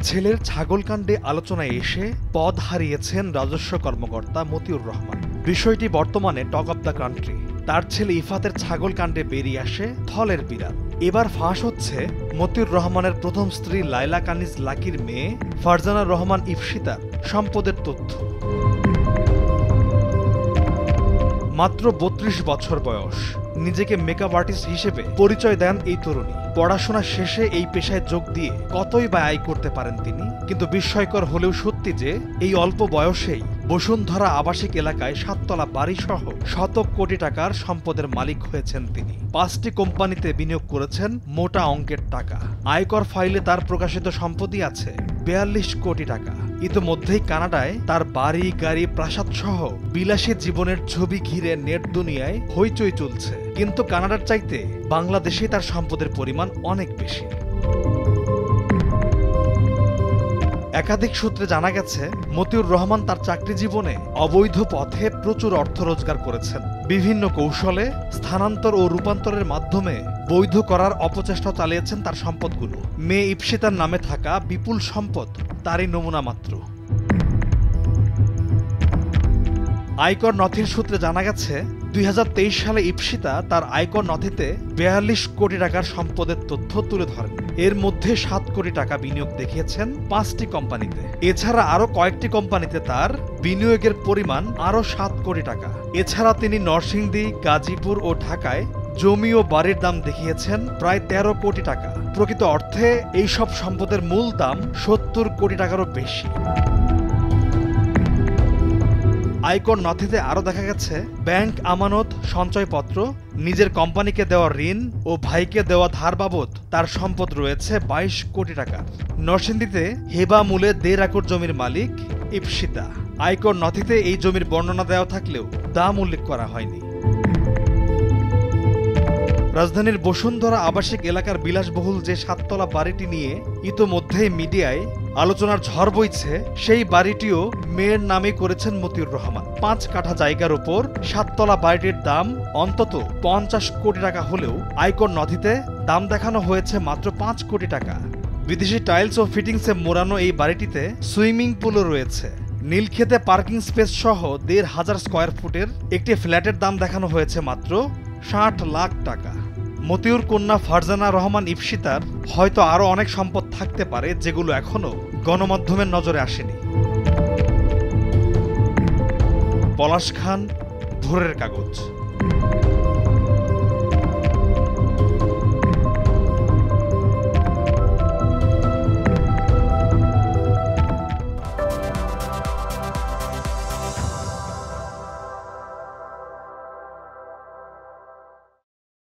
ছেলের ছাগলকাণ্ডে আলোচনায় এসে পদ হারিয়েছেন রাজস্ব কর্মকর্তা মতিউর রহমান। বিষয়টি বর্তমানে টক অব দ্য কান্ট্রি। তার ছেলে ইফাতের ছাগলকাণ্ডে বেরিয়ে আসে থলের বিড়াল। এবার ফাঁস হচ্ছে মতিউর রহমানের প্রথম স্ত্রী লায়লা কানিজ লাকির মেয়ে ফারজানা রহমান ইফসিতার সম্পদের তথ্য। মাত্র ৩২ বছর বয়স। নিজেকে মেকআপ আর্টিস্ট হিসেবে পরিচয় দেন এই তরুণী। পড়াশোনা শেষে এই পেশায় যোগ দিয়ে কতই বা আয় করতে পারেন তিনি। কিন্তু বিস্ময়কর হলেও সত্যি যে এই অল্প বয়সেই বসুন্ধরা আবাসিক এলাকায় ৭ তলা বাড়ি সহ শত কোটি টাকার সম্পদের মালিক হয়েছেন তিনি। ৫টি কোম্পানিতে বিনিয়োগ করেছেন মোটা অঙ্কের টাকা। আয়কর ফাইলে তার প্রকাশিত সম্পত্তি আছে ৪২ কোটি টাকা। ইতোমধ্যেই কানাডায় তার বাড়ি গাড়ি প্রাসাদ সহ বিলাসী জীবনের ছবি ঘিরে নেট দুনিয়ায় হইচই চলছে। কিন্তু কানাডার চাইতে বাংলাদেশে তার সম্পদের পরিমাণ অনেক বেশি। একাধিক সূত্রে জানা গেছে মতিউর রহমান তার চাকরি জীবনে অবৈধ পথে প্রচুর অর্থ রোজগার করেছেন। বিভিন্ন কৌশলে স্থানান্তর ও রূপান্তরের মাধ্যমে বৈধ করার অপচেষ্টা চালিয়েছেন তার সম্পদগুলো। মেয়ে ইফসিতার নামে থাকা বিপুল সম্পদ তারই নমুনা মাত্র। আয়কর নথির সূত্রে জানা গেছে ২০২৩ সালে ইফসিতা তার আয়কর নথিতে ৪২ কোটি টাকার সম্পদের তথ্য তুলে ধরেন। এর মধ্যে ৭ কোটি টাকা বিনিয়োগ দেখিয়েছেন ৫টি কোম্পানিতে। এছাড়া আরও কয়েকটি কোম্পানিতে তার বিনিয়োগের পরিমাণ আরও ৭ কোটি টাকা। এছাড়া তিনি নরসিংদী, গাজীপুর ও ঢাকায় জমি ও বাড়ির দাম দেখিয়েছেন প্রায় ১৩ কোটি টাকা। প্রকৃত অর্থে এইসব সম্পদের মূল দাম ৭০ কোটি টাকারও বেশি। আয়কর নথিতে আরও দেখা গেছে ব্যাংক আমানত, সঞ্চয়পত্র, নিজের কোম্পানিকে দেওয়া ঋণ ও ভাইকে দেওয়া ধার বাবদ তার সম্পদ রয়েছে ২২ কোটি টাকা। নরসিংদীতে হেবা মূলে ১.৫ একর জমির মালিক ইফসিতা। আয়কর নথিতে এই জমির বর্ণনা দেওয়া থাকলেও দাম উল্লেখ করা হয়নি। রাজধানীর বসুন্ধরা আবাসিক এলাকার বিলাসবহুল যে ৭ তলা বাড়িটি নিয়ে ইতোমধ্যেই মিডিয়ায় আলোচনার ঝড় বইছে, সেই বাড়িটিও মেয়ের নামে করেছেন মতিউর রহমান। ৫ কাঠা জায়গার ওপর ৭ তলা বাড়িটির দাম অন্তত ৫০ কোটি টাকা হলেও আয়কর নথিতে দাম দেখানো হয়েছে মাত্র ৫ কোটি টাকা। বিদেশি টাইলস ও ফিটিংসে মোড়ানো এই বাড়িটিতে সুইমিং পুলও রয়েছে। নীলক্ষেতে পার্কিং স্পেস সহ ১৫০০ স্কয়ার ফুটের একটি ফ্ল্যাটের দাম দেখানো হয়েছে মাত্র ৬০ লাখ টাকা। মতিউর কন্যা ফারজানা রহমান ইফসিতার হয়তো আরও অনেক সম্পদ থাকতে পারে, যেগুলো এখনও গণমাধ্যমের নজরে আসেনি। পলাশ খান, ভোরের কাগজ।